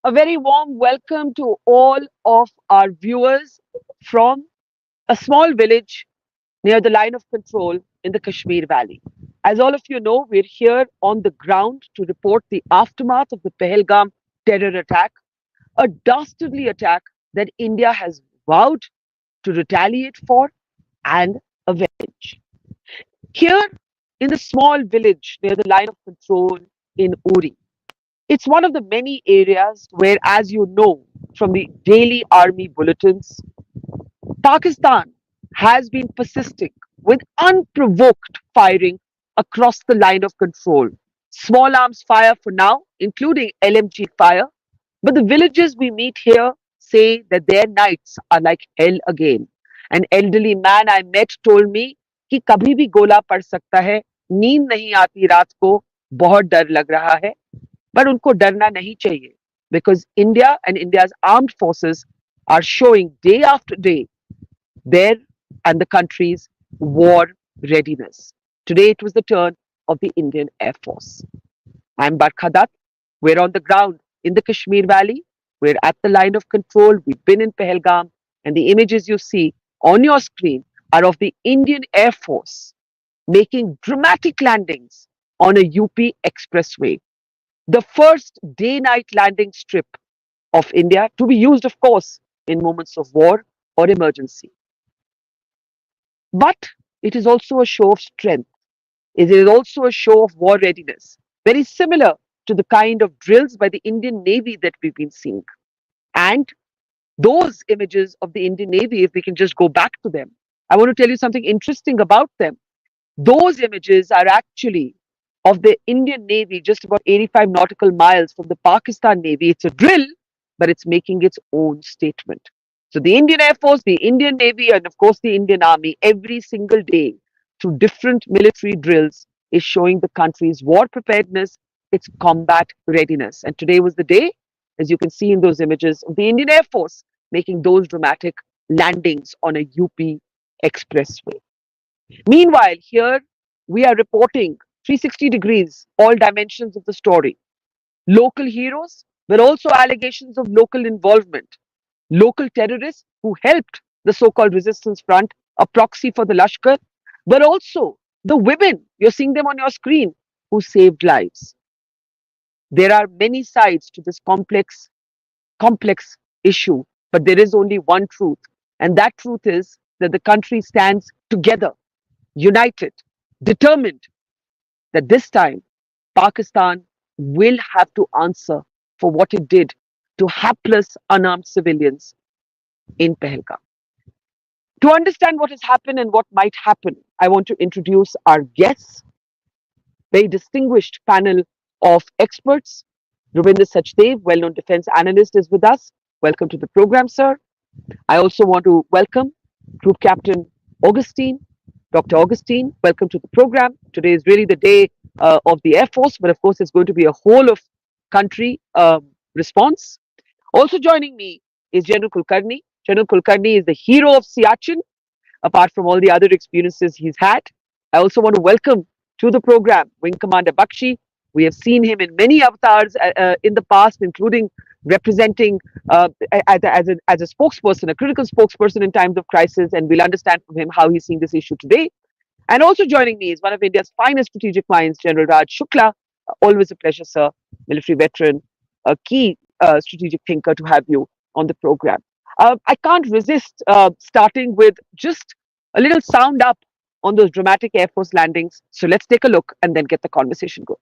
A very warm welcome to all of our viewers from a small village near the line of control in the Kashmir Valley. As all of you know, we're here on the ground to report the aftermath of the Pahalgam terror attack, a dastardly attack that India has vowed to retaliate for and avenge. Here in the small village near the line of control in Uri, it's one of the many areas where, as you know from the daily army bulletins, Pakistan has been persisting with unprovoked firing across the line of control. Small arms fire for now, including LMG fire, but the villagers we meet here say that their nights are like hell again. An elderly man I met told me कि कभी भी गोला पड़ सकता है, नींद नहीं आती रात को, बहुत डर लग रहा है, but उनको डरना नहीं चाहिए because India and India's armed forces are showing day after day their and the country's war readiness. Today it was the turn of the Indian Air Force. I'm Barkha Dutt. We're on the ground in the Kashmir Valley. We're at the line of control. We've been in Pahalgam, and the images you see on your screen are of the Indian Air Force making dramatic landings on a UP expressway. The first day-night landing strip of India to be used, of course, in moments of war or emergency. But it is also a show of strength. It is also a show of war readiness, very similar to the kind of drills by the Indian Navy that we've been seeing. And those images of the Indian Navy, if we can just go back to them, I want to tell you something interesting about them. Those images are actually of the Indian Navy just about 85 nautical miles from the Pakistan Navy. It's a drill, but it's making its own statement. So the Indian Air Force, the Indian Navy, and of course the Indian Army, every single day through different military drills is showing the country's war preparedness, its combat readiness. And today was the day, as you can see in those images, of the Indian Air Force making those dramatic landings on a UP expressway. Meanwhile, here we are reporting 360 degrees, all dimensions of the story. Local heroes, but also allegations of local involvement. Local terrorists who helped the so-called resistance front, a proxy for the Lashkar, but also the women, you're seeing them on your screen, who saved lives. There are many sides to this complex issue, but there is only one truth. And that truth is that the country stands together, united, determined that this time Pakistan will have to answer for what it did to hapless unarmed civilians in Pahalgam. To understand what has happened and what might happen, I want to introduce our guests, very distinguished panel of experts. Robinder Sachdev, well-known defense analyst, is with us. Welcome to the program, sir. I also want to welcome Group Captain Augustine. Dr. Augustine, welcome to the program. Today is really the day of the Air Force, but of course it's going to be a whole of country response. Also joining me is General Kulkarni. General Kulkarni is the hero of Siachen, apart from all the other experiences he's had. I also want to welcome to the program Wing Commander Bakshi. We have seen him in many avatars in the past, including representing as a spokesperson, a critical spokesperson in times of crisis, and we'll understand from him how he's seeing this issue today. And also joining me is one of India's finest strategic minds, Gen Raj Shukla. Always a pleasure, sir, military veteran, a key strategic thinker to have you on the program. I can't resist starting with just a little sound up on those dramatic Air Force landings. So let's take a look and then get the conversation going.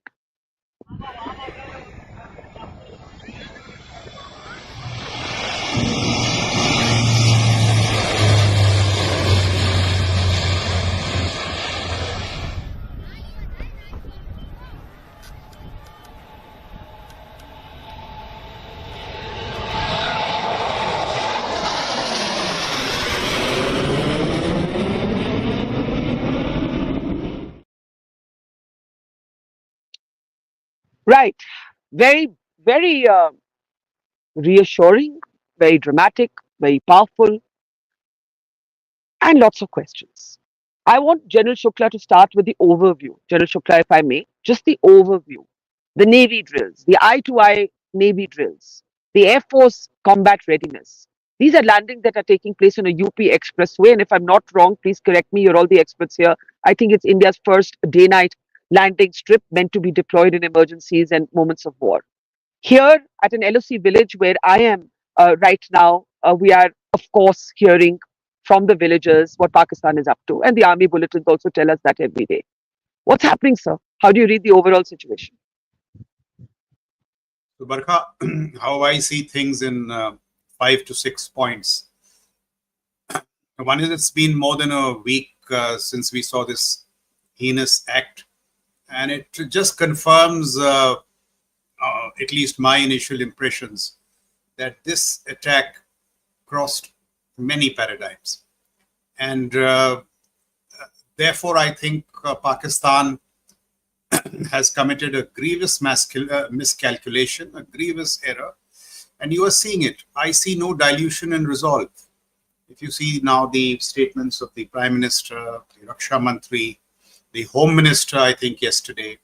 Right. Very reassuring, very dramatic, very powerful, and lots of questions. I want General Shukla to start with the overview. General Shukla, if I may, just the overview. The Navy drills, the eye to eye Navy drills, the Air Force combat readiness. These are landings that are taking place on a UP Expressway. And if I'm not wrong, please correct me. You're all the experts here. I think it's India's first day-night landing strip meant to be deployed in emergencies and moments of war. Here at an LOC village where I am right now, we are, of course, hearing from the villagers what Pakistan is up to. And the army bulletins also tell us that every day. What's happening, sir? How do you read the overall situation? So, Barkha, how I see things in 5 to 6 points. One is it's been more than a week since we saw this heinous act, and it just confirms at least my initial impressions that this attack crossed many paradigms. And therefore, I think Pakistan has committed a grievous miscalculation, a grievous error. And you are seeing it. I see no dilution in resolve. If you see now the statements of the Prime Minister, the Raksha Mantri, the Home Minister, I think yesterday,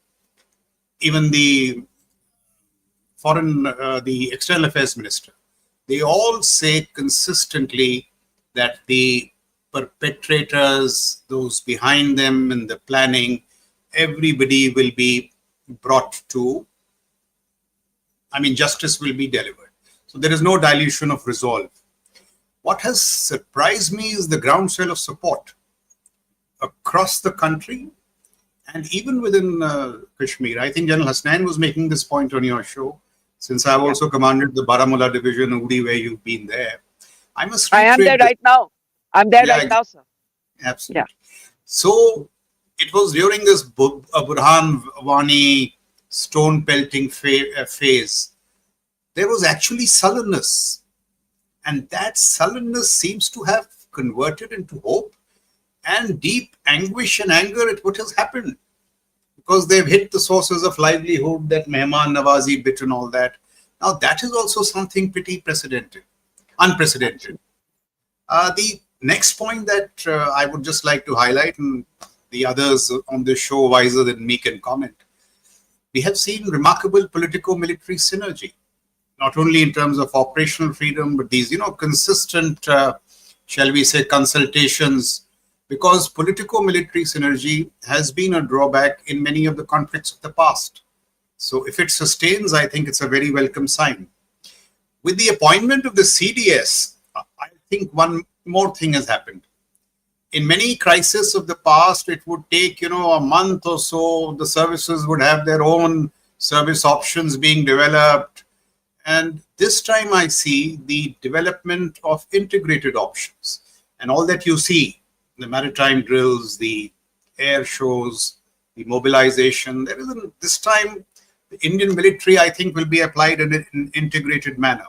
even the the External Affairs Minister, they all say consistently that the perpetrators, those behind them in the planning, everybody will be brought to, justice will be delivered. So there is no dilution of resolve. What has surprised me is the groundswell of support across the country and even within Kashmir. I think General Hasnain was making this point on your show, since I've also commanded the Baramulla division, Udi, where you've been there. I am there right now. I'm there right now, sir. Absolutely. Yeah. So it was during this Burhan Wani stone pelting phase, there was actually sullenness. And that sullenness seems to have converted into hope and deep anguish and anger at what has happened. Because they've hit the sources of livelihood, that Mehman Nawazi bit and all that. Now that is also something pretty unprecedented. The next point that I would just like to highlight, and the others on this show wiser than me can comment, we have seen remarkable politico-military synergy, not only in terms of operational freedom, but these, consistent, shall we say, consultations, because politico-military synergy has been a drawback in many of the conflicts of the past. So if it sustains, I think it's a very welcome sign. With the appointment of the CDS, I think one more thing has happened. In many crises of the past, it would take, a month or so. The services would have their own service options being developed. And this time I see the development of integrated options. And all that you see, the maritime drills, the air shows, the mobilization, this time the Indian military, I think, will be applied in an integrated manner.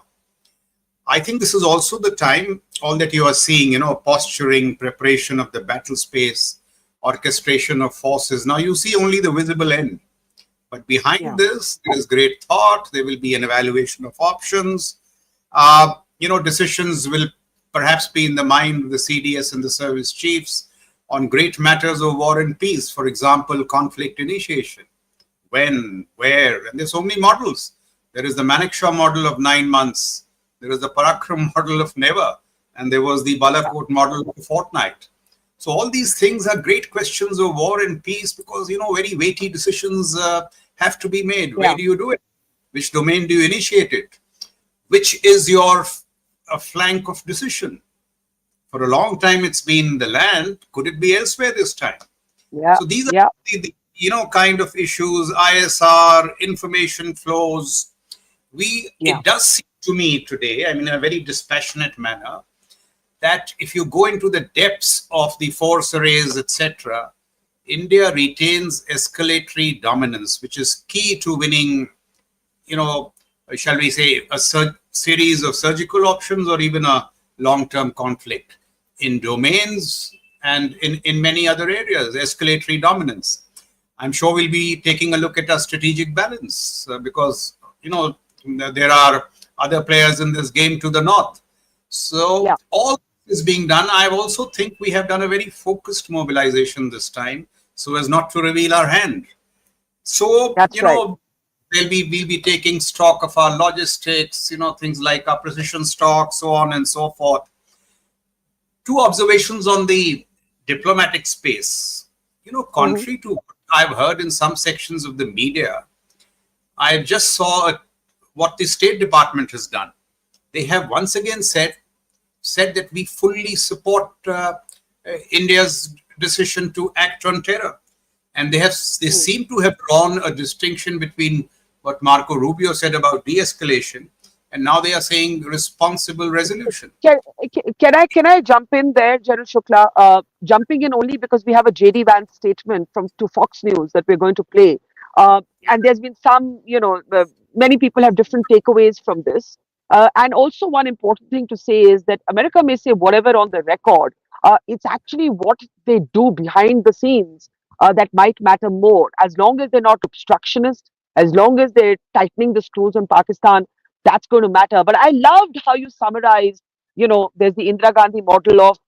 I think this is also the time, all that you are seeing, posturing, preparation of the battle space, orchestration of forces. Now you see only the visible end. But behind this, there is great thought. There will be an evaluation of options. Decisions will perhaps be in the mind of the CDS and the service chiefs on great matters of war and peace. For example, conflict initiation. When, where, and there's so many models. There is the Manekshaw model of 9 months. There is the Parakram model of never. And there was the Balakot model of a fortnight. So all these things are great questions of war and peace because, very weighty decisions have to be made. Yeah. Where do you do it? Which domain do you initiate it? Which is your flank of decision? For a long time, it's been the land. Could it be elsewhere this time? Yeah. So these are the kind of issues, ISR, information flows. It does seem to me today, in a very dispassionate manner, that if you go into the depths of the force arrays, etc., India retains escalatory dominance, which is key to winning, shall we say, a series of surgical options or even a long-term conflict in domains and in many other areas, escalatory dominance. I'm sure we'll be taking a look at our strategic balance because, there are other players in this game to the north. So all is being done. I also think we have done a very focused mobilization this time so as not to reveal our hand. So, we'll be taking stock of our logistics, things like our precision stock, so on and so forth. Two observations on the diplomatic space. Mhm. Contrary to what I've heard in some sections of the media, I just saw what the State Department has done. They have once again said that we fully support India's decision to act on terror, and they Mm. seem to have drawn a distinction between what Marco Rubio said about de-escalation, and now they are saying responsible resolution. Can, can I jump in there, General Shukla? Jumping in only because we have a JD Vance statement from to Fox News that we're going to play, and there's been some, many people have different takeaways from this. And also, one important thing to say is that America may say whatever on the record. It's actually what they do behind the scenes that might matter more. As long as they're not obstructionist, as long as they're tightening the screws on Pakistan, that's going to matter. But I loved how you summarized, there's the Indira Gandhi model of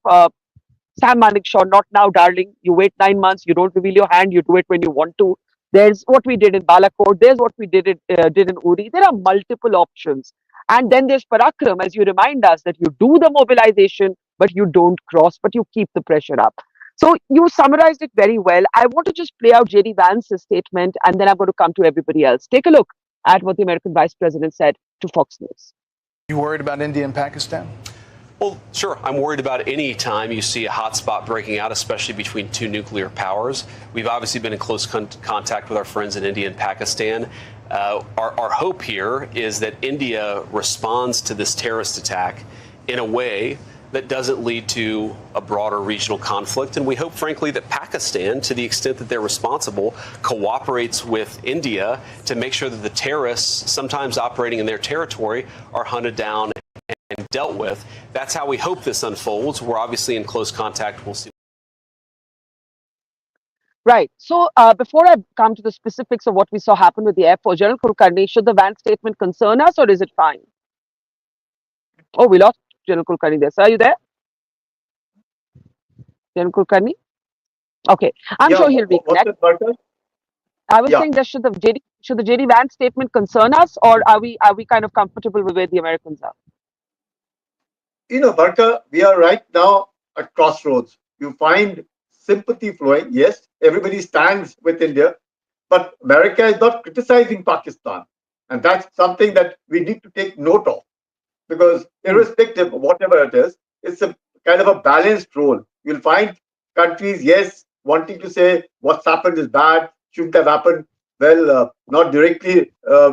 Sam Manekshaw, not now, darling. You wait 9 months, you don't reveal your hand, you do it when you want to. There's what we did in Balakot, there's what we did in Uri. There are multiple options. And then there's Parakram, as you remind us that you do the mobilization, but you don't cross, but you keep the pressure up. So you summarized it very well. I want to just play out JD Vance's statement, and then I'm going to come to everybody else. Take a look at what the American Vice President said to Fox News. You worried about India and Pakistan? Well, sure. I'm worried about any time you see a hotspot breaking out, especially between two nuclear powers. We've obviously been in close contact with our friends in India and Pakistan. Our hope here is that India responds to this terrorist attack in a way that doesn't lead to a broader regional conflict. And we hope, frankly, that Pakistan, to the extent that they're responsible, cooperates with India to make sure that the terrorists, sometimes operating in their territory, are hunted down and dealt with. That's how we hope this unfolds. We're obviously in close contact. We'll see. Right. So before I come to the specifics of what we saw happen with the Air Force, General Kulkarni, should the Vance statement concern us or is it fine? Oh, we lost General Kulkarni there. Sir, are you there? General Kulkarni? Okay. I'm Yeah, sure he'll what's reconnect. it, Barkha? I was Yeah, saying that should the JD Vance statement concern us or are we kind of comfortable with where the Americans are? Barkha, we are right now at crossroads. You find sympathy flowing. Yes, everybody stands with India, but America is not criticizing Pakistan. And that's something that we need to take note of because, Hmm. irrespective of whatever it is, it's a kind of a balanced role. You'll find countries, yes, wanting to say what's happened is bad, shouldn't have happened. Well, not directly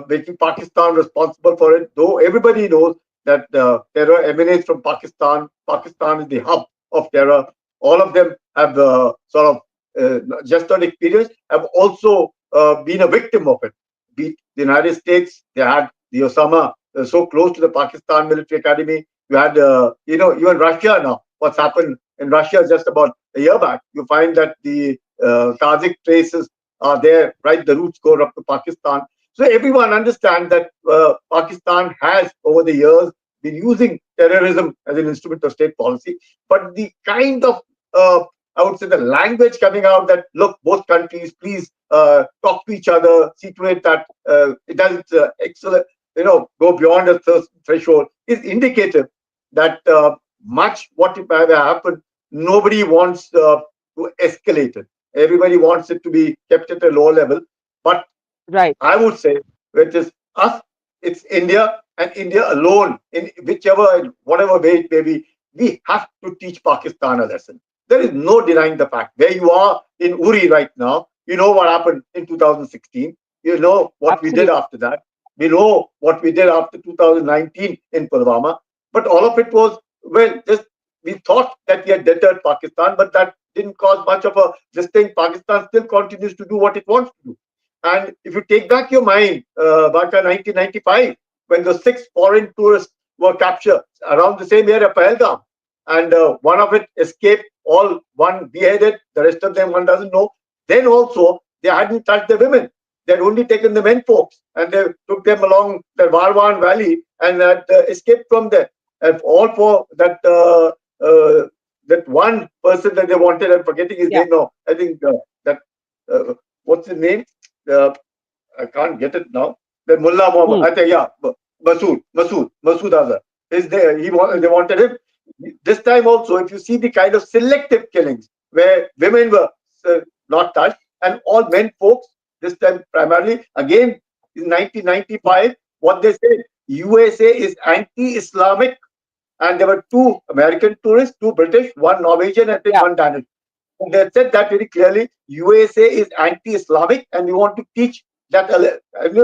making Pakistan responsible for it, though everybody knows that terror emanates from Pakistan. Pakistan is the hub of terror. All of them have sort of just on experience, have also been a victim of it. Be it the United States, they had the Osama so close to the Pakistan military academy. You had, even Russia now. What's happened in Russia just about a year back? You find that the Kazakh traces are there, right? The roots go up to Pakistan. So everyone understands that Pakistan has, over the years, been using terrorism as an instrument of state policy. But the kind of, I would say, the language coming out that, look, both countries, please talk to each other, see to it that it doesn't go beyond a threshold, is indicative that much what may have happened, nobody wants to escalate it. Everybody wants it to be kept at a lower level. But Right. I would say it is us, it's India and India alone, in whatever way it may be, we have to teach Pakistan a lesson. There is no denying the fact. Where you are in Uri right now, you know what happened in 2016. You know what we did Absolutely. after that. We know what we did after 2019 in Pulwama. But all of it was, well, just we thought that we had deterred Pakistan, but that didn't cause much of a this thing. Pakistan still continues to do what it wants to do. And if you take back your mind, back in 1995, when the 6 foreign tourists were captured around the same year at Pahalgam, and one of it escaped, all one beheaded, the rest of them one doesn't know. Then also, they hadn't touched the women. They had only taken the men folks, and they took them along the Varwan Valley and had escaped from there. And all for that one person that they wanted. I'm forgetting his Yeah. name now. I think that what's his name? Uh, I can't get it now. The Mullah Muhammad, Hmm. I think, yeah, Masood Azhar is there. They wanted him. This time also, if you see the kind of selective killings where women were not touched and all men folks, this time primarily, again in 1995, what they said, USA is anti-Islamic, and there were two American tourists, two British, one Norwegian, and I think Yeah. one Danish. And they said that very clearly. USA is anti-Islamic, and we want to teach that,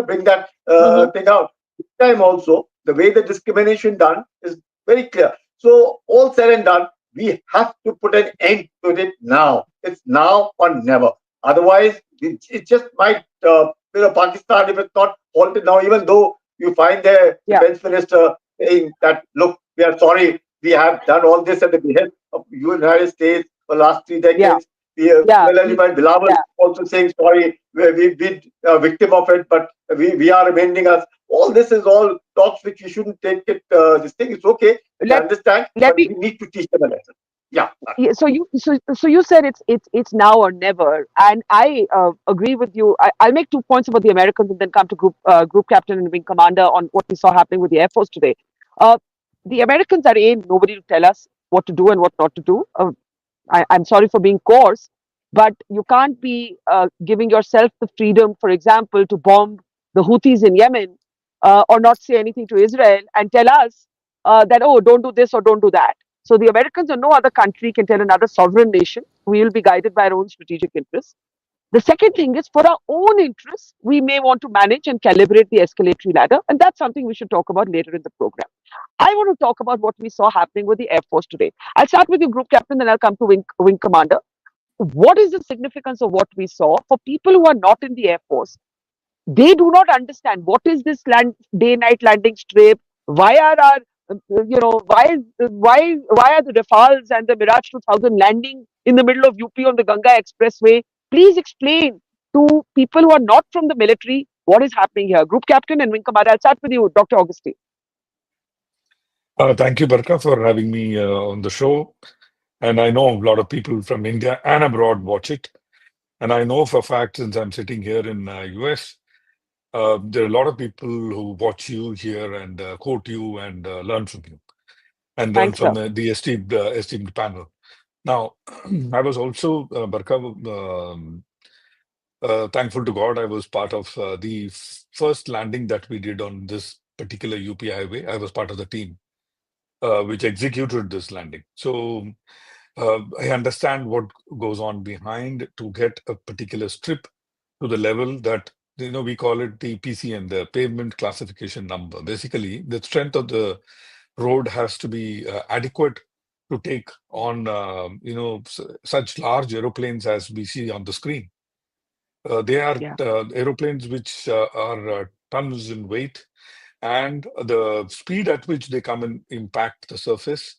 bring that Hmm. thing out. This time also, the way the discrimination done is very clear. So all said and done, we have to put an end to it now. It's now or never. Otherwise, it just might, Pakistan, if it's not halted now, even though you find the Yeah. defense minister saying that, look, we are sorry, we have done all this at the behest of United States for the last 3 decades. Yeah. Yeah. Well, you find Bilawal Yeah. also saying sorry, we've been a victim of it, but we are amending us. All this is all talks which we shouldn't take it. This thing is okay, we Let understand, let but me we need to teach them a lesson. Yeah. Yeah, so you said it's now or never, and I agree with you. I'll make 2 points about the Americans and then come to group captain and wing commander on what we saw happening with the Air Force today. Uh, the Americans are nobody to tell us what to do and what not to do. I'm sorry for being coarse, but you can't be giving yourself the freedom, for example, to bomb the Houthis in Yemen or not say anything to Israel and tell us that, oh, don't do this or don't do that. So the Americans or no other country can tell another sovereign nation we will be guided by our own strategic interests. The second thing is for our own interests, we may want to manage and calibrate the escalatory ladder, and that's something we should talk about later in the program. I want to talk about what we saw happening with the Air Force today. I'll start with your group captain, then I'll come to wing commander. What is the significance of what we saw for people who are not in the Air Force? They do not understand what is this day night landing strip. Why are our why are the Rafales and the Mirage 2000 landing in the middle of UP on the Ganga Expressway? Please explain to people who are not from the military what is happening here. Group captain and wing commander. I'll start with you, Dr. Augustine. Thank you, Barkha, for having me on the show. And I know a lot of people from India and abroad watch it. And I know for a fact, since I'm sitting here in US, there are a lot of people who watch you here and quote you and learn from you and learn Thanks, from sir. the esteemed panel. Now, I was also, Barkha, thankful to God, I was part of the first landing that we did on this particular UP highway. I was part of the team which executed this landing. So I understand what goes on behind to get a particular strip to the level that, we call it the PCN, the pavement classification number. Basically, the strength of the road has to be adequate to take on, such large aeroplanes as we see on the screen. They are Yeah. aeroplanes which are tons in weight, and the speed at which they come and impact the surface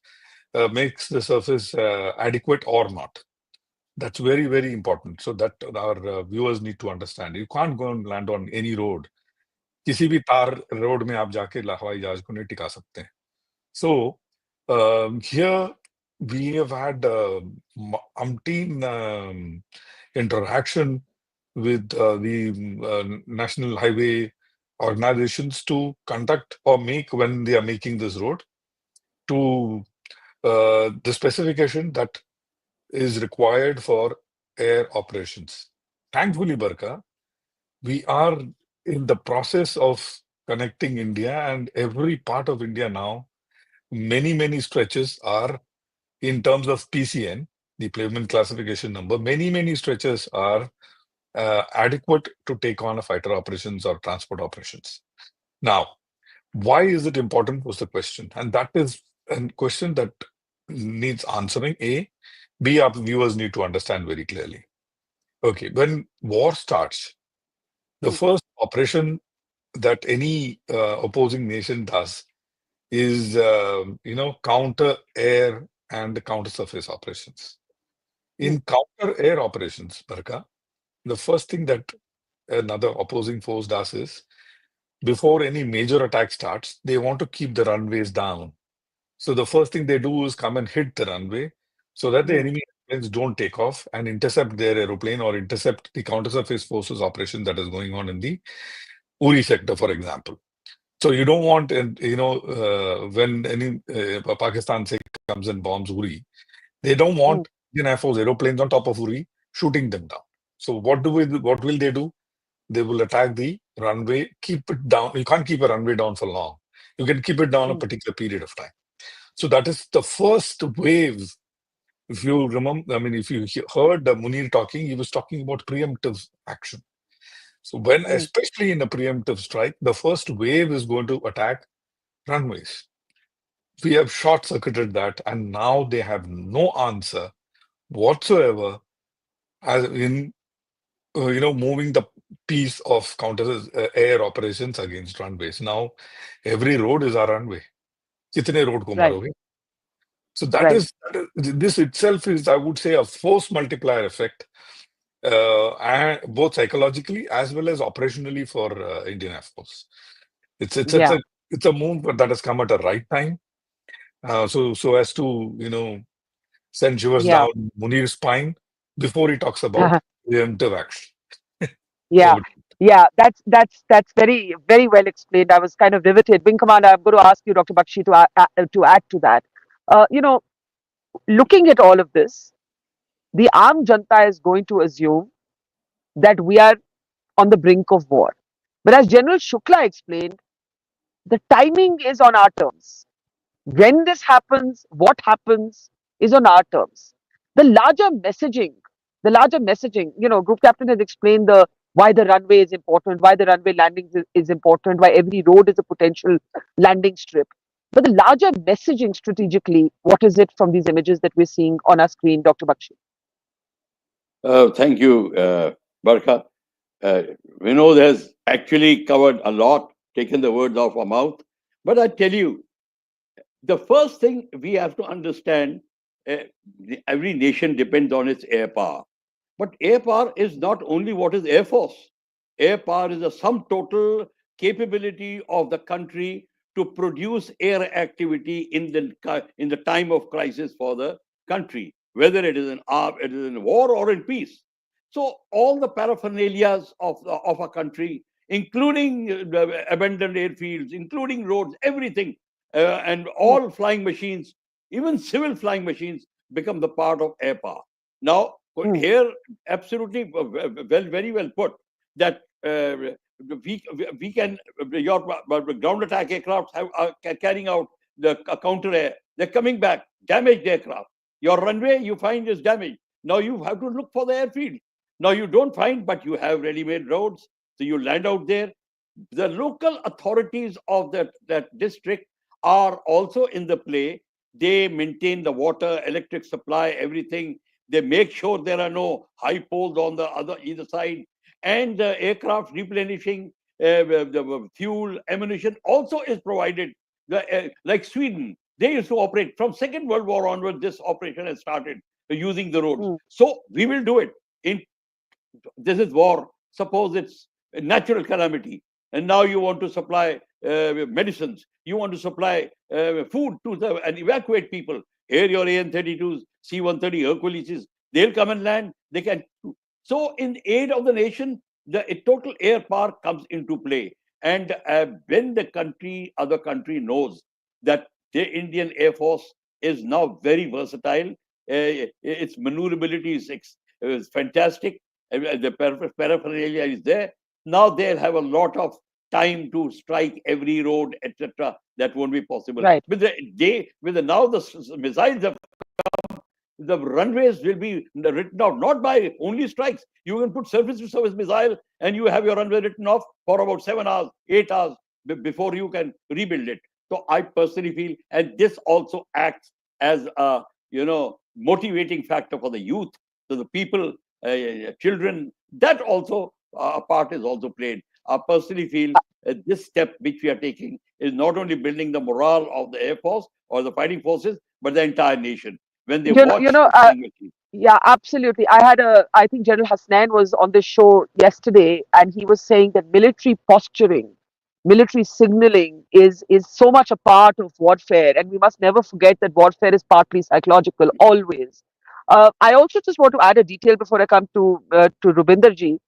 makes the surface adequate or not. That's very, very important. So that our viewers need to understand. You can't go and land on any road. किसी भी तार road में आप जाके हवाई जहाज को नहीं टिका सकते. So here we have had umpteen interaction with the national highway organizations to conduct or make when they are making this road to the specification that is required for air operations. Thankfully, Barkha, we are in the process of connecting India, and every part of India now, many stretches are in terms of PCN, the pavement classification number, many stretches are adequate to take on a fighter operations or transport operations. Now, why is it important was the question. And that is a question that needs answering. A, B, our viewers need to understand very clearly. Okay, when war starts, the first operation that any opposing nation does is, counter air and counter surface operations. In counter air operations, Barka, the first thing that another opposing force does is, before any major attack starts, they want to keep the runways down. So the first thing they do is come and hit the runway so that the enemy airplanes don't take off and intercept their aeroplane or intercept the counter surface forces operation that is going on in the Uri sector, for example. So you don't want, when any Pakistan say comes and bombs Uri, they don't want mm, Indian Air Force aeroplanes on top of Uri shooting them down. So what will they do? They will attack the runway, keep it down. You can't keep a runway down for long. You can keep it down a mm, particular period of time. So that is the first wave. If you remember, I mean, if you heard Munir talking, he was talking about preemptive action. So when, mm, especially in a preemptive strike, the first wave is going to attack runways. We have short circuited that, and now they have no answer whatsoever as in moving the piece of counter air operations against runways. Now every road is a runway. Kitne road ko right, maroge? So that right. is this itself is, I would say, a force multiplier effect, and both psychologically as well as operationally for Indian Air Force. Yeah. It's a move that has come at a right time. So as to send shivers Yeah. down Munir's spine before he talks about preemptive action. Yeah. Over. Yeah. That's very very well explained. I was kind of riveted. Wing Commander, I'm going to ask you, Dr. Bakshi, to add to that. You know, looking at all of this, the Aam Janta is going to assume that we are on the brink of war. But as General Shukla explained, the timing is on our terms. When this happens is on our terms. The larger messaging, Group Captain has explained the why the runway is important, why the runway landings is important, why every road is a potential landing strip. But the larger messaging strategically, what is it from these images that we're seeing on our screen, Dr. Bakshi? Thank you, Barkha. Uh, Vinod has actually covered a lot, taken the words off our mouth. But I tell you, the first thing we have to understand, uh, every nation depends on its air power. But air power is not only what is Air Force. Air power is a sum total capability of the country to produce air activity in the time of crisis for the country, whether it is in war or in peace. So all the paraphernalia of a country, including abandoned airfields, including roads, everything, and Mm, all flying machines, even civil flying machines, become the part of air power. Now, mm, here, absolutely very well put that we can your ground attack aircraft are carrying out the counter air. They're coming back, damaged aircraft. Your runway you find is damaged. Now you have to look for the airfield. Now you don't find, but you have ready-made roads, so you land out there. The local authorities of that district are also in the play. They maintain the water, electric supply, everything. They make sure there are no high poles on the either side, and the aircraft replenishing the fuel, ammunition also is provided. Like Sweden, they used to operate from Second World War onward. This operation has started using the roads. mm, So we will do it. In This is war. Suppose it's a natural calamity, and now you want to supply medicines, you want to supply food to and evacuate people. Here, your AN-32s, C-130 Herculeses, they'll come and land. They can. So, in aid of the nation, the total air power comes into play. And when other country knows that the Indian Air Force is now very versatile, its maneuverability is fantastic, the paraphernalia is there. Now they'll have a lot of time to strike every road, etc. That won't be possible. right. Now the missiles have, the runways will be written off not by only strikes. You can put surface to surface missile and you have your runway written off for about 7 hours, 8 hours before you can rebuild it. So I personally feel, and this also acts as a motivating factor for the youth, so the people, children. That also a part is also played. I personally feel this step which we are taking is not only building the morale of the Air Force or the fighting forces, but the entire nation when they You know, you watch know, the flying machine. Yeah, absolutely. I think General Hasnain was on the show yesterday, and he was saying that military posturing, military signaling is so much a part of warfare, and we must never forget that warfare is partly psychological, always. I also just want to add a detail before I come to Rubinder ji.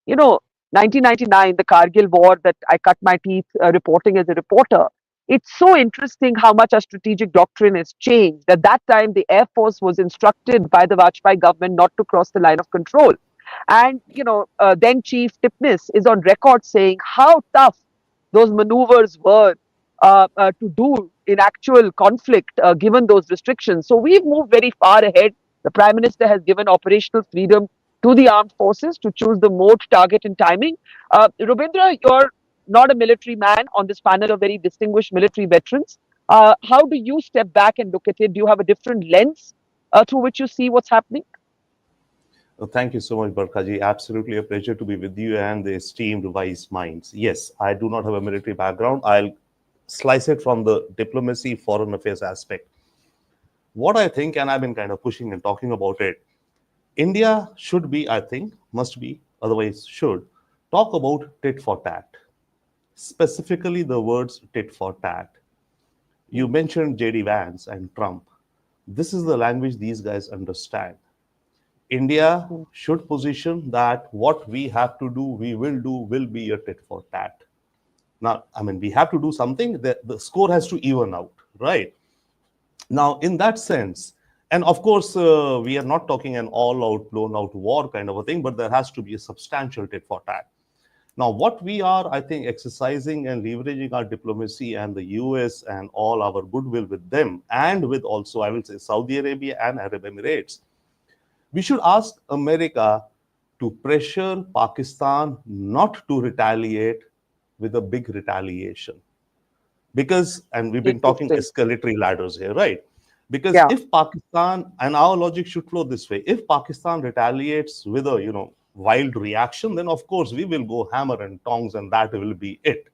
You know, 1999, the Kargil war that I cut my teeth reporting as a reporter. It's so interesting how much our strategic doctrine has changed. At that time, the Air Force was instructed by the Vajpayee government not to cross the line of control. And, then Chief Tipnis is on record saying how tough those maneuvers were to do in actual conflict, given those restrictions. So we've moved very far ahead. The Prime Minister has given operational freedom to the armed forces to choose the mode, target, and timing. Robinder, you're not a military man on this panel of very distinguished military veterans. How do you step back and look at it? Do you have a different lens through which you see what's happening? Thank you so much, Barkha. Absolutely a pleasure to be with you and the esteemed wise minds. Yes, I do not have a military background. I'll slice it from the diplomacy, foreign affairs aspect. What I think, and I've been kind of pushing and talking about it, India should be, I think, must be, otherwise should, talk about tit for tat. Specifically the words tit for tat. You mentioned J.D. Vance and Trump. This is the language these guys understand. India should position that what we have to do, we will do, will be a tit for tat. Now, I mean, we have to do something, the score has to even out, right? Now, in that sense, and of course, we are not talking an all-out, blown-out war kind of a thing, but there has to be a substantial tit for tat. Now, what we are, I think, exercising and leveraging our diplomacy and the US and all our goodwill with them, and with also, I will say, Saudi Arabia and Arab Emirates, we should ask America to pressure Pakistan not to retaliate with a big retaliation. Because, and we've been talking escalatory ladders here, right? Because if Pakistan, and our logic should flow this way, if Pakistan retaliates with a, wild reaction, then of course we will go hammer and tongs and that will be it.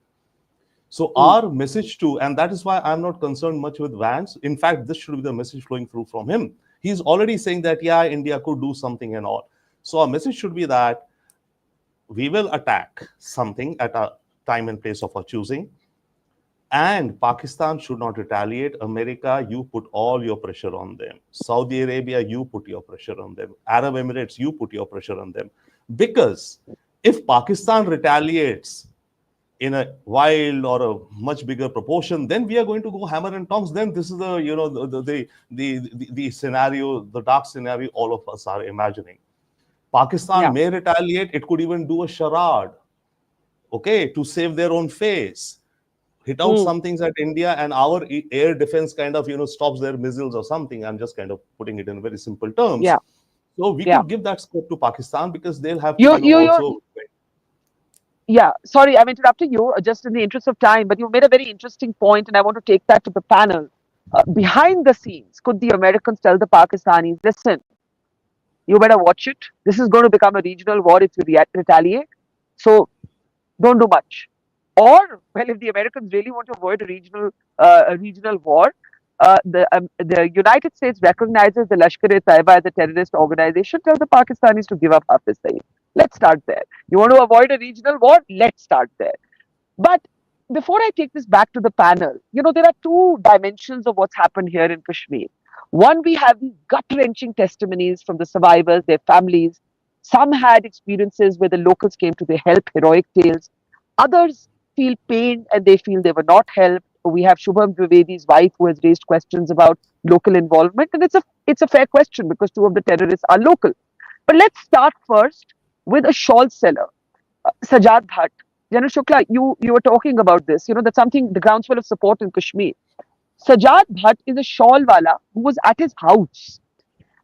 So our message to, and that is why I'm not concerned much with Vance. In fact, this should be the message flowing through from him. He's already saying that, yeah, India could do something and all. So our message should be that we will attack something at a time and place of our choosing. And Pakistan should not retaliate. America, you put all your pressure on them. Saudi Arabia, you put your pressure on them. Arab Emirates, you put your pressure on them. Because if Pakistan retaliates in a wild or a much bigger proportion, then we are going to go hammer and tongs. Then this is the scenario, the dark scenario all of us are imagining. Pakistan may retaliate. It could even do a charade, okay, to save their own face. Hit out some things at India, and our air defense kind of, stops their missiles or something. I'm just kind of putting it in very simple terms. Yeah. So we could give that scope to Pakistan because they'll have to also. Yeah, sorry, I'm interrupting you just in the interest of time, but you made a very interesting point, and I want to take that to the panel. Behind the scenes, could the Americans tell the Pakistanis, listen, you better watch it. This is going to become a regional war if you retaliate. So don't do much. Or, well, if the Americans really want to avoid a regional war, the United States recognizes the Lashkar-e-Taiba as a terrorist organization. Tell the Pakistanis to give up Hafiz Saeed. Let's start there. You want to avoid a regional war? Let's start there. But before I take this back to the panel, there are two dimensions of what's happened here in Kashmir. One, we have these gut-wrenching testimonies from the survivors, their families. Some had experiences where the locals came to their help, heroic tales. Others feel pain and they feel they were not helped. We have Shubham Dwivedi's wife who has raised questions about local involvement, and it's a fair question because two of the terrorists are local. But let's start first with a shawl seller, Sajad Bhatt. General Shukla, you were talking about this. That's something, the groundswell of support in Kashmir. Sajad Bhatt is a shawl wala who was at his house.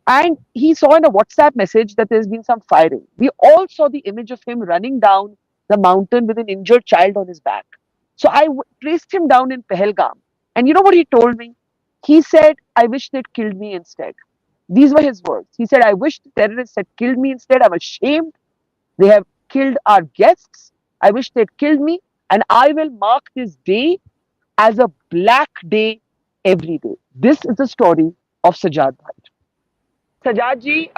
And he saw in a WhatsApp message that there's been some firing. We all saw the image of him running down the mountain with an injured child on his back. So I traced him down in Pahalgam. And you know what he told me? He said, I wish they'd killed me instead. These were his words. He said, I wish the terrorists had killed me instead. I'm ashamed. They have killed our guests. I wish they'd killed me. And I will mark this day as a black day every day. This is the story of Sajad Bhatt. Sajjad जी,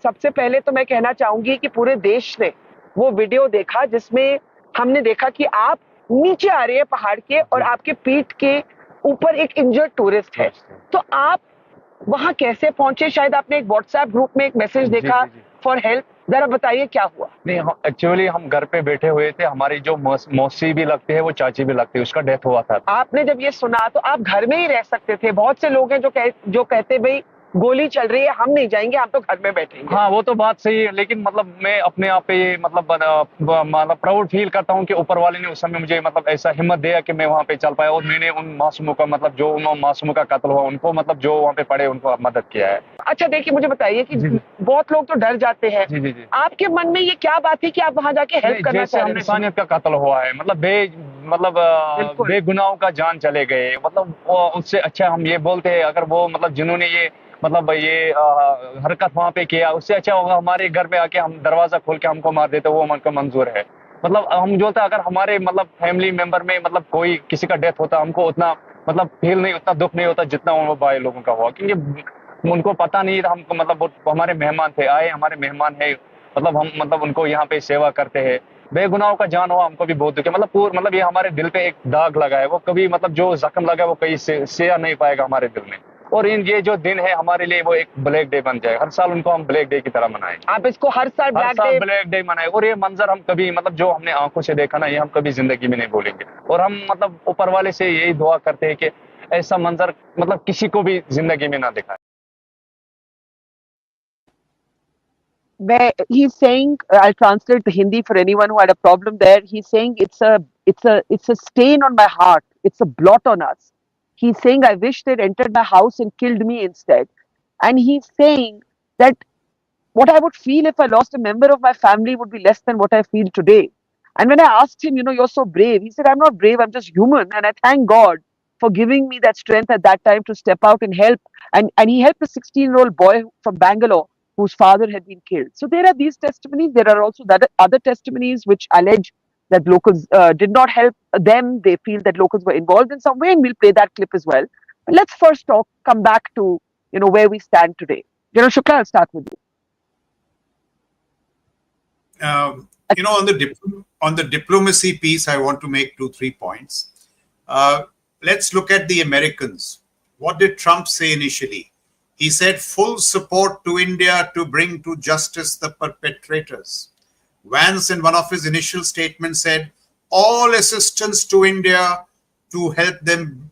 सबसे पहले तो मैं कहना चाहूंगी कि पूरे देश ने वो वीडियो देखा जिसमें हमने देखा कि आप नीचे आ रहे हैं पहाड़ के और आपके पीठ के ऊपर एक इंजर्ड टूरिस्ट है. तो आप वहां कैसे पहुंचे? शायद आपने एक व्हाट्सएप ग्रुप में एक मैसेज देखा फॉर हेल्प. जरा बताइए क्या हुआ। नहीं, एक्चुअली हम घर पे बैठे हुए थे, हमारी जो मौसी भी लगती है वो चाची भी लगती है, उसका डेथ हुआ था। आपने जब ये सुना तो आप घर में ही रह सकते थे। बहुत से लोग हैं जो कहते भाई गोली चल रही है, हम नहीं जाएंगे, हम तो घर में बैठेंगे। हाँ, वो तो बात सही है, लेकिन मतलब मैं अपने आप पे ये मतलब प्राउड फील करता हूँ कि ऊपर वाले ने उस समय मुझे मतलब ऐसा हिम्मत दिया कि मैं वहाँ पे चल पाया, और मैंने उन मासूमों का मतलब जो उन मासूमों का कत्ल हुआ उनको मतलब जो वहाँ पे पड़े उनको मदद किया है। अच्छा देखिए, मुझे बताइए कि जी, जी। बहुत लोग तो डर जाते हैं। जी, जी, जी। आपके मन में ये क्या बात थी कि आप वहां जाके हेल्प नहीं, करना जैसे चाह हम रहे थे? इंसानियत का कत्ल हुआ है, मतलब बिल्कुल। बेगुनाहों का जान चले गए, मतलब उससे अच्छा हम ये बोलते हैं, अगर वो मतलब जिन्होंने ये मतलब ये हरकत वहां पे किया, उससे अच्छा होगा हमारे घर पे आके हम दरवाजा खोल के हमको मार देते, वो हमको मंजूर है। मतलब हम जो होता अगर हमारे मतलब फैमिली मेंबर में मतलब कोई किसी का डेथ होता, हमको उतना मतलब फील नहीं, उतना दुख नहीं होता जितना वो भाई लोगों का हुआ, क्योंकि उनको पता नहीं था। हमको मतलब वो हमारे मेहमान थे, आए हमारे मेहमान है, मतलब हम मतलब उनको यहाँ पे सेवा करते हैं। बेगुनाहों का जान हुआ, हमको भी बहुत दुख है। मतलब ये हमारे दिल पे एक दाग लगा है, वो कभी मतलब जो जख्म लगा है वो कहीं से सिया नहीं पाएगा हमारे दिल में। और ये जो दिन है हमारे लिए वो एक ब्लैक डे बन जाए, हर साल उनको हम ब्लैक डे की तरह मनाएं। आप इसको हर साल ब्लैक डे मनाएं, और ये मंजर हम कभी मतलब जो हमने आंखों से देखा ना, ये हम कभी जिंदगी में नहीं भूलेंगे। और हम मतलब ऊपर वाले से यही दुआ करते हैं कि ऐसा मंजर मतलब किसी को भी जिंदगी में ना दिखाए। where he's saying, I'll translate the Hindi for anyone who had a problem there. He's saying it's a stain on my heart. It's a blot on us. He's saying I wish they'd entered my house and killed me instead. And he's saying that what I would feel if I lost a member of my family would be less than what I feel today. And when I asked him, you're so brave, he said, I'm not brave, I'm just human. And I thank God for giving me that strength at that time to step out and help. And he helped a 16-year-old boy from Bangalore whose father had been killed. So there are these testimonies. There are also other testimonies which allege that locals did not help them. They feel that locals were involved in some way, and we'll play that clip as well. But let's first come back to where we stand today. Shukla, I'll start with you. On the diplomacy piece, I want to make 2-3 points. Let's look at the Americans. What did Trump say initially? He said full support to India to bring to justice the perpetrators. Vance, in one of his initial statements, said all assistance to India to help them,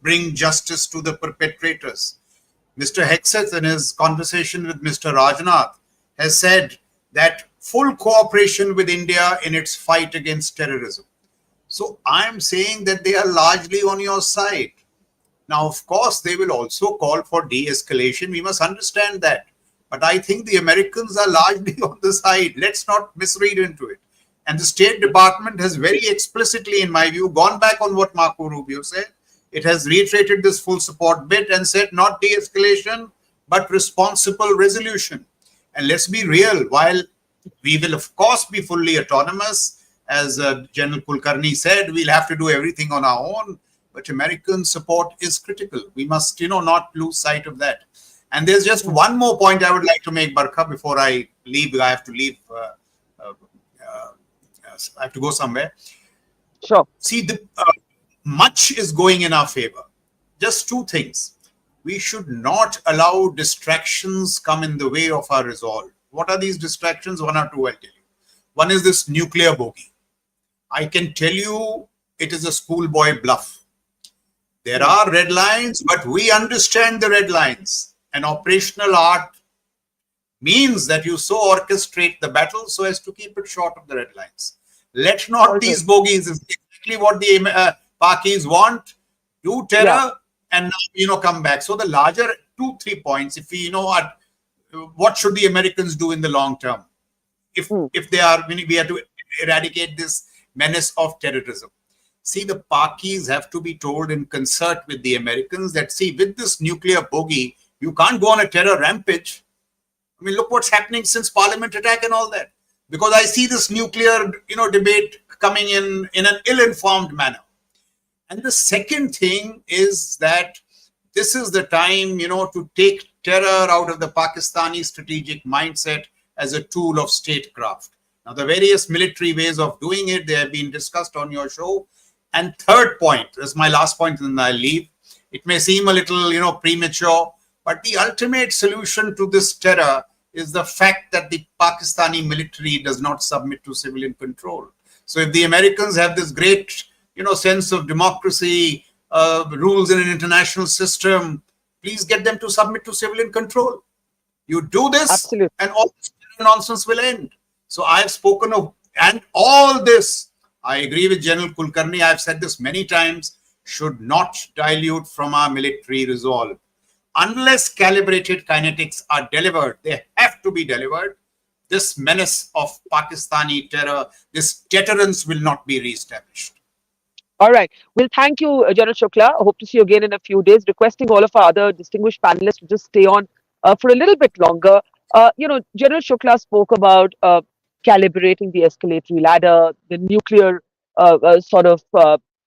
bring justice to the perpetrators. Mr. Hexeth, in his conversation with Mr. Rajnath, has said that full cooperation with India in its fight against terrorism. So I'm saying that they are largely on your side. Now, of course, they will also call for de-escalation. We must understand that. But I think the Americans are largely on the side. Let's not misread into it. And the State Department has very explicitly, in my view, gone back on what Marco Rubio said. It has reiterated this full support bit and said not de-escalation, but responsible resolution. And let's be real, while we will, of course, be fully autonomous, as General Kulkarni said, we'll have to do everything on our own. But American support is critical. We must, not lose sight of that. And there's just one more point I would like to make, Barkha, before I leave. I have to leave. I have to go somewhere. Sure. See, much is going in our favor. Just two things. We should not allow distractions come in the way of our resolve. What are these distractions? One or two, I'll tell you. One is this nuclear bogey. I can tell you it is a schoolboy bluff. There are red lines, but we understand the red lines. And operational art means that you so orchestrate the battle so as to keep it short of the red lines. Let not these bogeys, is exactly what the Pakis want, do terror and now, come back. So the larger 2-3 points, if we, what should the Americans do in the long term? If they are, we have to eradicate this menace of terrorism. See, the Pakis have to be told in concert with the Americans that, see, with this nuclear bogey, you can't go on a terror rampage. I mean, look what's happening since Parliament attack and all that. Because I see this nuclear, debate coming in an ill-informed manner. And the second thing is that this is the time, to take terror out of the Pakistani strategic mindset as a tool of statecraft. Now, the various military ways of doing it, they have been discussed on your show. And third point, this is my last point, and then I'll leave. It may seem a little, premature, but the ultimate solution to this terror is the fact that the Pakistani military does not submit to civilian control. So if the Americans have this great, sense of democracy, rules in an international system, please get them to submit to civilian control. You do this, Absolutely. and all this nonsense will end. So I have spoken of, and all this, I agree with General Kulkarni, I have said this many times, should not dilute from our military resolve. Unless calibrated kinetics are delivered, they have to be delivered, this menace of Pakistani terror, this deterrence will not be re-established. All right. Well, thank you, General Shukla. I hope to see you again in a few days. Requesting all of our other distinguished panelists to just stay on for a little bit longer. General Shukla spoke about calibrating the escalatory ladder, the nuclear sort of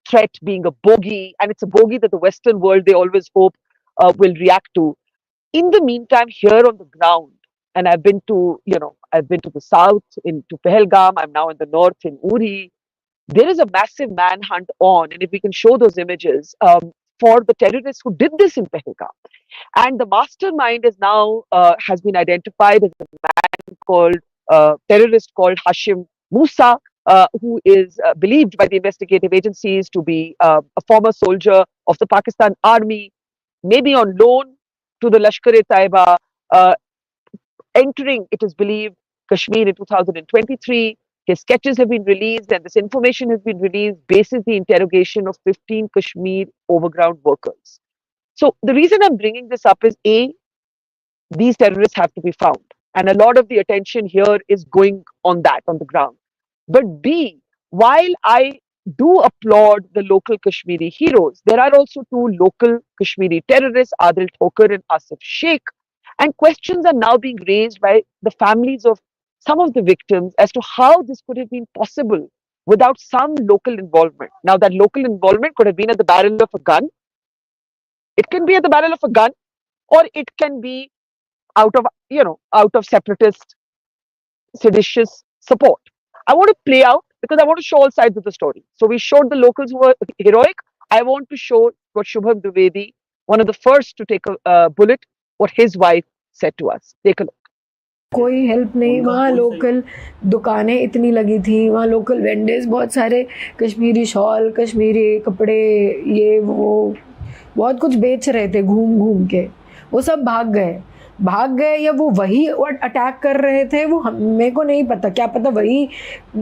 threat being a bogey, and it's a bogey that the Western world, they always hope will react to. In the meantime, here on the ground, and I've been to the south, into Pahalgam. I'm now in the north in Uri. There is a massive manhunt on, and if we can show those images, for the terrorists who did this in Pahalgam. And the mastermind is now has been identified as a man called terrorist called Hashim Musa, who is believed by the investigative agencies to be a former soldier of the Pakistan Army, maybe on loan to the Lashkar-e-Taiba, uh, entering, it is believed, Kashmir in 2023. His sketches have been released, and this information has been released basis the interrogation of 15 Kashmir overground workers. So the reason I'm bringing this up is A, these terrorists have to be found. And a lot of the attention here is going on that, on the ground. But B, while I do applaud the local Kashmiri heroes, there are also two local Kashmiri terrorists, Adil Thokar and Asif Sheikh. And questions are now being raised by the families of some of the victims as to how this could have been possible without some local involvement. Now, that local involvement could have been at the barrel of a gun. It can be at the barrel of a gun, or it can be out of separatist, seditious support. I want to play out because I want to show all sides of the story. So we showed the locals who were heroic. I want to show what Shubham Dwivedi, one of the first to take a bullet, what his wife said to us. Take a look. कोई help नहीं, वहाँ local दुकानें इतनी लगी थी, वहाँ local vendors बहुत सारे कश्मीरी शॉल, कश्मीरी कपड़े, ये वो बहुत कुछ बेच रहे थे घूम घूम के. वो सब भाग गए या वो वही अटैक कर रहे थे, वो मेरे को नहीं पता. क्या पता वही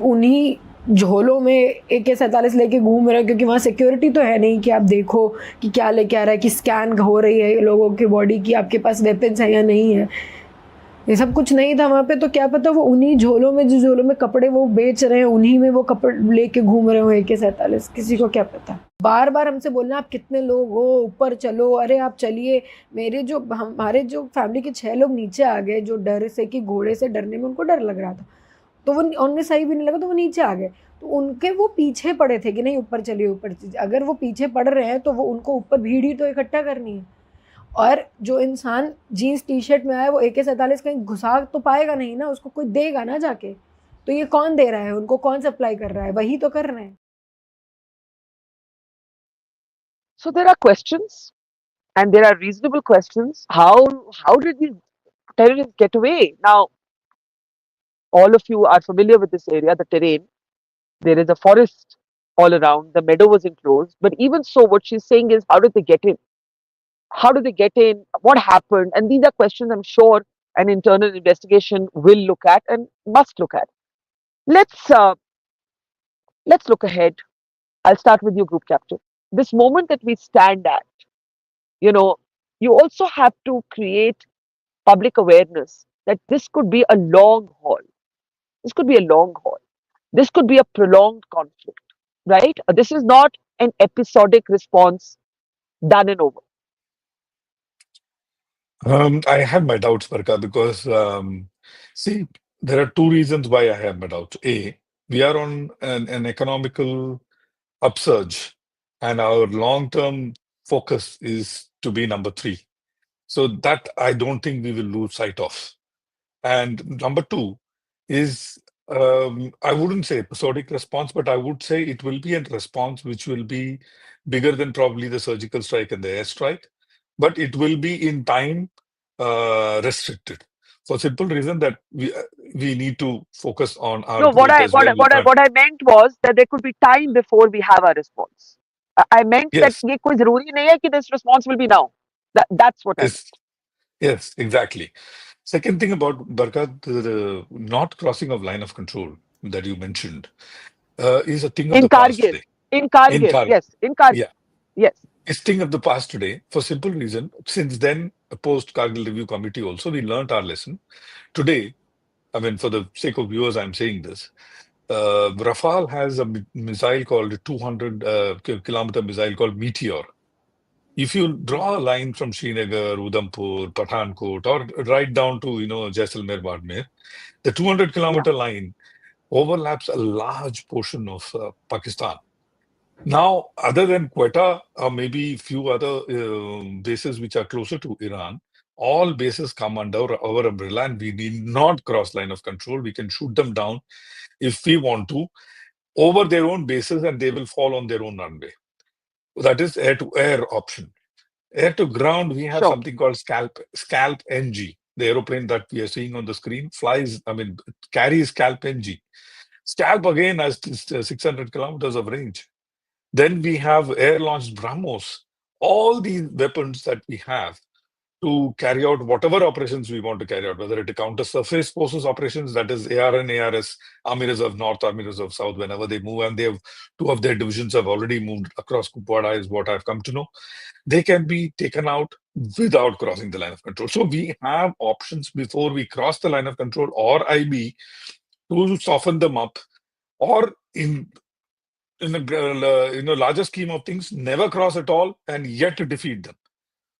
उन्हीं झोलों में AK-47 लेके घूम रहे, क्योंकि वहाँ सिक्योरिटी तो है नहीं कि आप देखो कि क्या लेके आ रहा है, कि स्कैन हो रही है लोगों की बॉडी की, आपके पास वेपन्स है या नहीं है. ये सब कुछ नहीं था वहाँ पे. तो क्या पता वो उन्हीं झोलों में, जो झोलों में कपड़े वो बेच रहे हैं, उन्हीं में वो कपड़े लेके घूम रहे हो AK-47. किसी को क्या पता. बार बार हमसे बोलना आप कितने लोग हो, ऊपर चलो, अरे आप चलिए. हमारे जो फैमिली के 6 लोग नीचे आ गए, जो डर से, कि घोड़े से डरने में उनको डर लग रहा था, तो वो उनमें सही भी नहीं लगा, तो वो नीचे आ गए. तो उनके वो पीछे पड़े थे कि नहीं ऊपर चलिए, ऊपर. अगर वो पीछे पड़ रहे हैं तो वो उनको ऊपर भीड़ ही तो इकट्ठा करनी है. और जो इंसान जीन्स टी-शर्ट में आया, वो AK-47 कहीं घुसा तो पाएगा नहीं ना, उसको कोई देगा ना जाके. तो ये कौन दे रहा है उनको, कौन सप्लाई कर रहा है, वही तो कर रहे हैं. So there are questions, and there are reasonable questions. How did these terrorists get away? Now, all of you are familiar with this area, the terrain. There is a forest all around. The meadow was enclosed. But even so, what she's saying is, how did they get in? How did they get in? What happened? And these are questions I'm sure an internal investigation will look at and must look at. Let's look ahead. I'll start with you, Group Captain. This moment that we stand at, you also have to create public awareness that this could be a long haul. This could be a long haul. This could be a prolonged conflict, right? This is not an episodic response done and over. I have my doubts, Barkha, because see, there are two reasons why I have my doubts. A, we are on an economical upsurge, and our long-term focus is to be number 3. So that I don't think we will lose sight of. And number 2 is, I wouldn't say episodic response, but I would say it will be a response which will be bigger than probably the surgical strike and the airstrike, but it will be in time restricted. for simple reason that we need to focus on our No, what growth I as well. what I meant was that there could be time before we have our response. I meant that Yes, ये कोई जरूरी नहीं है कि this response will be now. That's what I meant. yes, yes, exactly. Second thing about Barkha, the not crossing of line of control that you mentioned is a thing of In the past Kargil, today. in In Kargil, Kargil, yes, in Kargil, yeah, yes. it's thing of the past today for simple reason. Since then, post Kargil Review Committee also, we learnt our lesson. Today, I mean, for the sake of viewers, I'm saying this. Rafale has a missile called 200 kilometer missile called Meteor. If you draw a line from Srinagar, Udhampur, Pathankot, or right down to Jaisalmer, Badmer, the 200-kilometer line overlaps a large portion of Pakistan. Now, other than Quetta, or maybe few other bases which are closer to Iran, all bases come under our umbrella, and we need not cross line of control. We can shoot them down if we want to over their own bases, and they will fall on their own runway. That is air-to-air option. Air to ground, we have Sure. something called Scalp NG. The aeroplane that we are seeing on the screen carries Scalp NG. Scalp again has 600 kilometers of range. Then we have air-launched BrahMos. All these weapons that we have to carry out whatever operations we want to carry out, whether it is counter-surface forces operations, that is ARN, ARS, Army Reserve North, Army Reserve South, whenever they move, and two of their divisions have already moved across Kupwara, is what I've come to know. They can be taken out without crossing the line of control. So we have options before we cross the line of control or IB to soften them up, or in a larger scheme of things, never cross at all and yet to defeat them.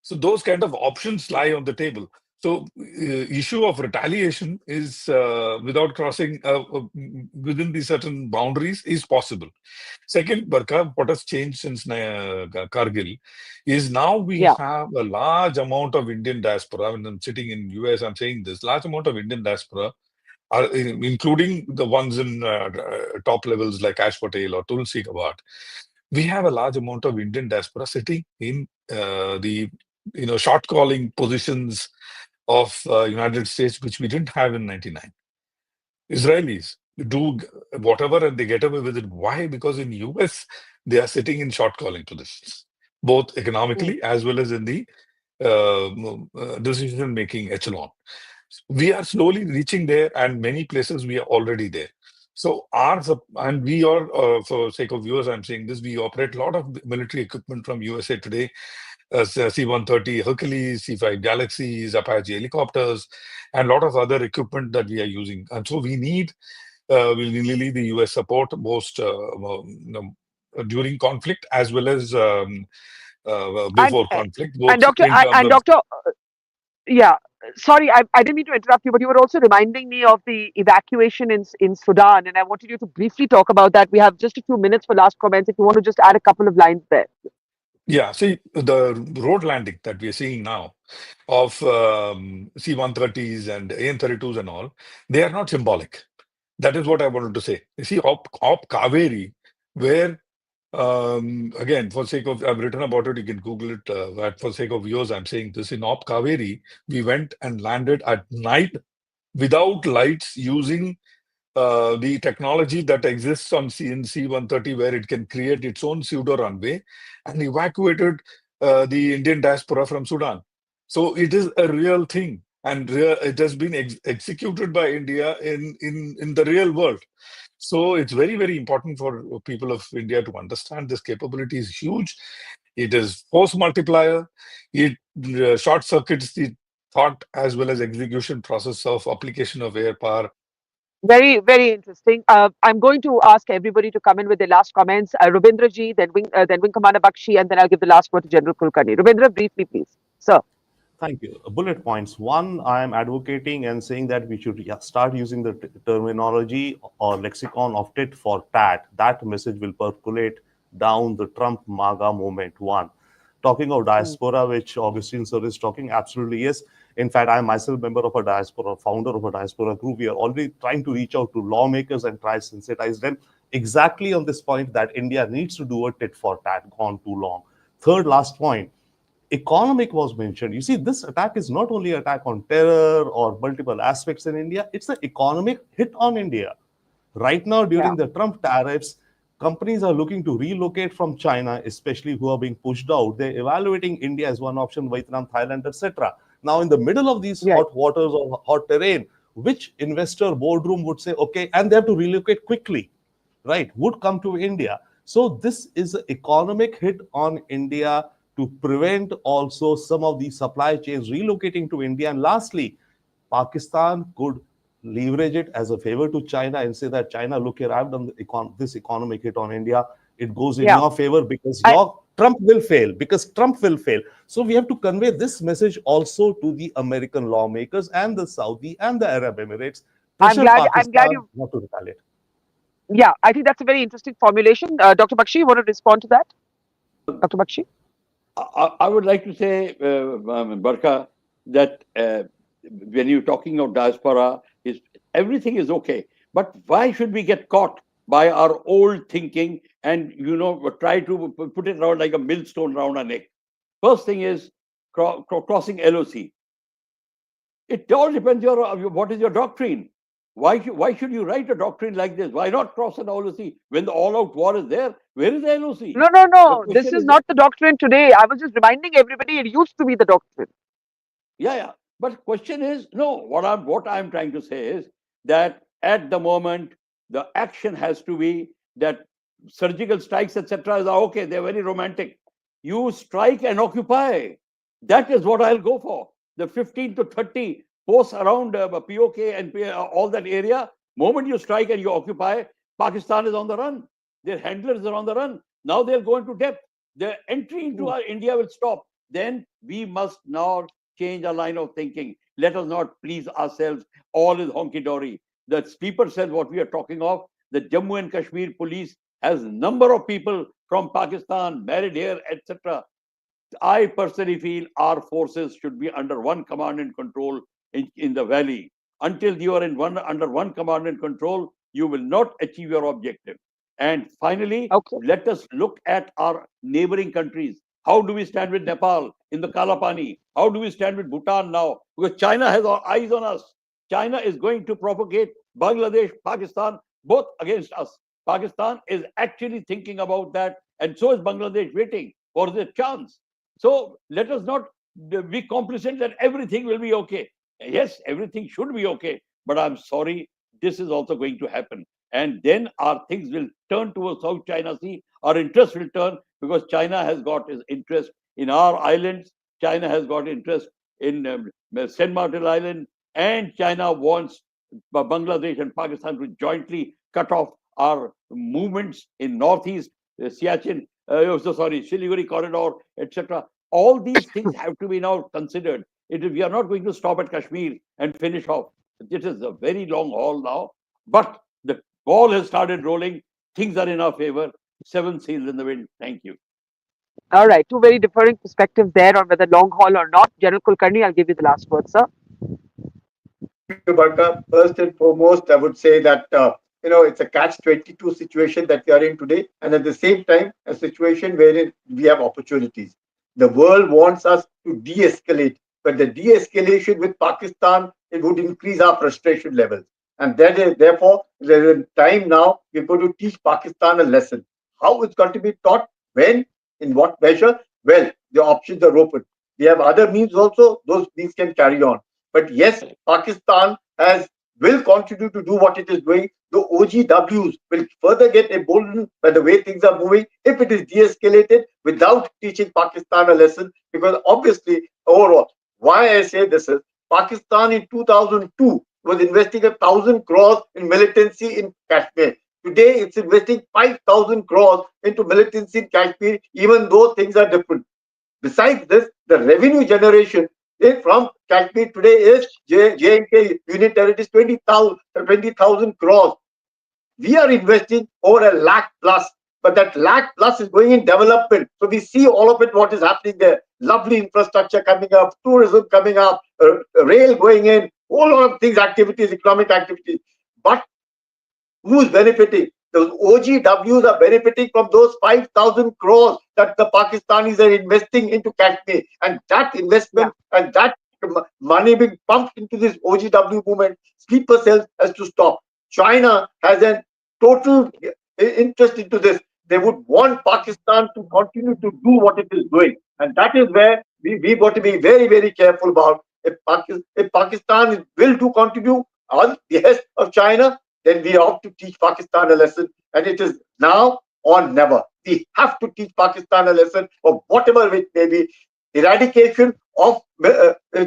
So those kind of options lie on the table. So issue of retaliation is without crossing within the certain boundaries is possible. Second, Barkha, what has changed since Kargil is now we have a large amount of Indian diaspora. When I'm sitting in US, I'm saying this large amount of Indian diaspora, including the ones in top levels like Ash Patel or Tulsi Gabbard. We have a large amount of Indian diaspora sitting in the short calling positions of United States, which we didn't have in '99. Israelis do whatever and they get away with it. Why? Because in US, they are sitting in short calling positions, both economically as well as in the decision-making echelon. We are slowly reaching there, and many places we are already there. So and we are, for sake of viewers, I'm saying this, we operate a lot of military equipment from USA today, C-130 Hercules, C-5 Galaxies, Apache helicopters, and a lot of other equipment that we are using. And so we need the US support most during conflict as well as before conflict. And Doctor, yeah, sorry, I didn't mean to interrupt you, but you were also reminding me of the evacuation in Sudan, and I wanted you to briefly talk about that. We have just a few minutes for last comments. If you want to just add a couple of lines there. Yeah, see, the road landing that we are seeing now of C-130s and AN-32s and all, they are not symbolic. That is what I wanted to say. You see, op Kaveri, where, again, for sake of, I've written about it, you can Google it, but for sake of viewers, I'm saying this, in op Kaveri, we went and landed at night without lights using the technology that exists on C-130, where it can create its own pseudo runway, and evacuated the Indian diaspora from Sudan. So it is a real thing, and it has been executed by India in the real world. So it's very, very important for people of India to understand this capability is huge. It is force multiplier. It short circuits the thought as well as execution process of application of air power. Very, very interesting. I'm going to ask everybody to come in with their last comments. Robinder ji, then Wing Commander Bakshi, and then I'll give the last word to General Kulkarni. Robinder, briefly, please. Sir. Thank you. Bullet points. One, I am advocating and saying that we should start using the terminology or lexicon of tit for tat. That message will percolate down the Trump MAGA movement. One. Talking of diaspora, which Augustine sir is talking, absolutely yes. In fact, I am myself member of a diaspora, founder of a diaspora group. We are already trying to reach out to lawmakers and try to sensitize them exactly on this point that India needs to do a tit for tat, gone too long. Third, last point. economic was mentioned. You see, this attack is not only attack on terror or multiple aspects in India, it's an economic hit on India. Right now, during the Trump tariffs, companies are looking to relocate from China, especially who are being pushed out. They're evaluating India as one option, Vietnam, Thailand, etc. Now, in the middle of these hot waters or hot terrain, which investor boardroom would say, okay, and they have to relocate quickly, right, would come to India. So this is an economic hit on India to prevent also some of these supply chains relocating to India. And lastly, Pakistan could leverage it as a favor to China and say that China, look here, I've done this economic hit on India. It goes in your favor because Trump will fail, So we have to convey this message also to the American lawmakers and the Saudi and the Arab Emirates. Pressure Pakistan not to retaliate. Yeah, I think that's a very interesting formulation. Dr. Bakshi, you want to respond to that? Dr. Bakshi? I would like to say, Barkha, that when you're talking of diaspora, everything is okay. But why should we get caught by our old thinking and, try to put it around like a millstone around our neck? First thing is crossing LOC. It all depends on what is your doctrine. Why should you write a doctrine like this? Why not cross an LOC when the all-out war is there? Where is the LOC? No. This is not the doctrine today. I was just reminding everybody it used to be the doctrine. Yeah. But question is, no, what I'm trying to say is that at the moment, the action has to be that surgical strikes, etc. are okay. They're very romantic. You strike and occupy. That is what I'll go for. The 15 to 30 posts around POK and all that area. Moment you strike and you occupy, Pakistan is on the run. Their handlers are on the run. Now they'll go into depth. Their entry into India will stop. Then we must now change our line of thinking. Let us not please ourselves. All is honky-dory. The sleeper cell, what we are talking of, the Jammu and Kashmir police has a number of people from Pakistan married here, etc. I personally feel our forces should be under one command and control in the valley. Until you are under one command and control, you will not achieve your objective. And finally, let us look at our neighboring countries. How do we stand with Nepal in the Kalapani? How do we stand with Bhutan now? Because China has our eyes on us. China is going to propagate Bangladesh, Pakistan, both against us. Pakistan is actually thinking about that, and so is Bangladesh waiting for the chance. So let us not be complacent that everything will be okay. Yes, everything should be okay, but I'm sorry, this is also going to happen. And then our things will turn towards South China Sea. Our interest will turn because China has got its interest in our islands. China has got interest in Saint Martin Island, and China wants Bangladesh and Pakistan to jointly cut off our movements in Northeast, Siachen, Siliguri corridor, etc. All these things have to be now considered. We are not going to stop at Kashmir and finish off. This is a very long haul now, but the ball has started rolling. Things are in our favor. 7 sails in the wind. Thank you. All right. Two very differing perspectives there on whether long haul or not. General Kulkarni, I'll give you the last word, sir. Thank you, Barkha. First and foremost, I would say that it's a catch-22 situation that we are in today, and at the same time, a situation wherein we have opportunities. The world wants us to de-escalate, but the de-escalation with Pakistan, it would increase our frustration levels. And that is, therefore, there is a time now we're going to teach Pakistan a lesson. How it's going to be taught, when, in what measure? Well, the options are open. We have other means also, those means can carry on. But yes, Pakistan will continue to do what it is doing. The OGWs will further get emboldened by the way things are moving if it is de-escalated without teaching Pakistan a lesson. Because obviously, overall, why I say this is, Pakistan in 2002 was investing 1,000 crores in militancy in Kashmir. Today, it's investing 5,000 crores into militancy in Kashmir, even though things are different. Besides this, the revenue generation from Kashmir today is J&K Union Territories 20,000 crores. We are investing over 1 lakh plus, but that lakh plus is going in development. So we see all of it, what is happening there. Lovely infrastructure coming up, tourism coming up, rail going in, all of things, activities, economic activities. But who's benefiting? Those OGWs are benefiting from those 5,000 crores that the Pakistanis are investing into Kashmir. And that investment and that money being pumped into this OGW movement, sleeper cells has to stop. China has a total interest into this. They would want Pakistan to continue to do what it is doing. And that is where we've got to be very, very careful about. If Pakistan will to continue on the behest of China, then we have to teach Pakistan a lesson. And it is now or never. We have to teach Pakistan a lesson of whatever it may be. Eradication of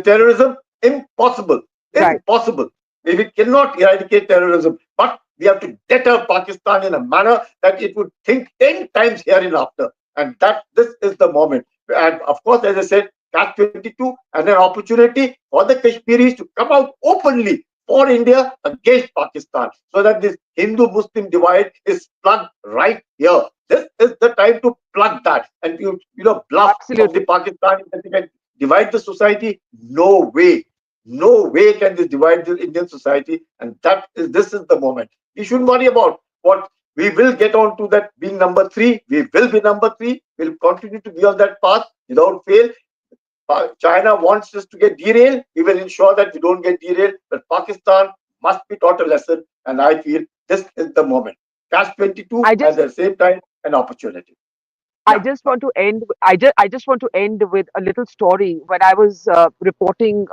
terrorism, impossible. Impossible. We cannot eradicate terrorism. But we have to deter Pakistan in a manner that it would think 10 times hereinafter. And that this is the moment. And of course, as I said, Catch 22 and an opportunity for the Kashmiris to come out openly for India against Pakistan, so that this Hindu-Muslim divide is plugged right here. This is the time to plug that, and bluff of the Pakistani that they can divide the society. No way can this divide the Indian society, and this is the moment. We shouldn't worry about what we will get on to that being number 3. We will be number 3. We'll continue to be on that path without fail. China wants us to get derailed. We will ensure that we don't get derailed. But Pakistan must be taught a lesson, and I feel this is the moment. Catch 22 at the same time an opportunity. I just want to end. I just want to end with a little story. When I was reporting,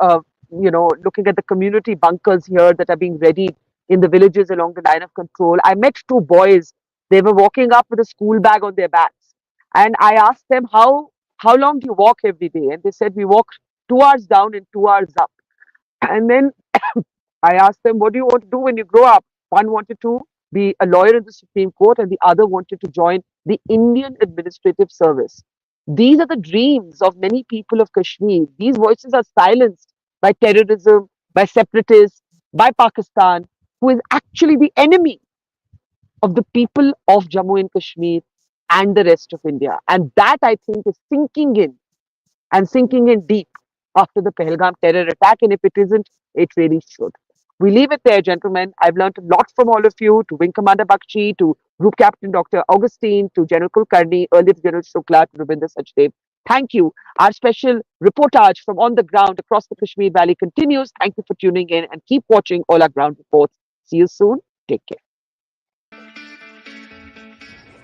looking at the community bunkers here that are being readied in the villages along the line of control, I met 2 boys. They were walking up with a school bag on their backs, and I asked them how long do you walk every day? And they said we walk 2 hours down and 2 hours up. And then I asked them, what do you want to do when you grow up? One wanted to be a lawyer in the Supreme Court, and the other wanted to join the Indian Administrative Service. These are the dreams of many people of Kashmir. These voices are silenced by terrorism, by separatists, by Pakistan, who is actually the enemy of the people of Jammu and Kashmir and the rest of India. And that, I think, is sinking in deep after the Pahalgam terror attack. And if it isn't, it really should. We leave it there, gentlemen. I've learned a lot from all of you, to Wing Commander Bakshi, to Group Captain Dr. Augustine, to General Kulkarni, earlier Gen Raj Shukla, to Robinder, Sachdev. Thank you. Our special reportage from on the ground across the Kashmir Valley continues. Thank you for tuning in, and keep watching all our ground reports. See you soon. Take care.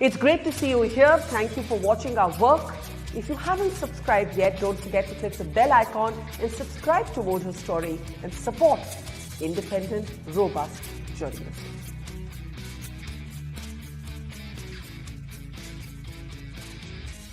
It's great to see you here. Thank you for watching our work. If you haven't subscribed yet, don't forget to click the bell icon and subscribe to Mojo Story and support independent, robust journalism.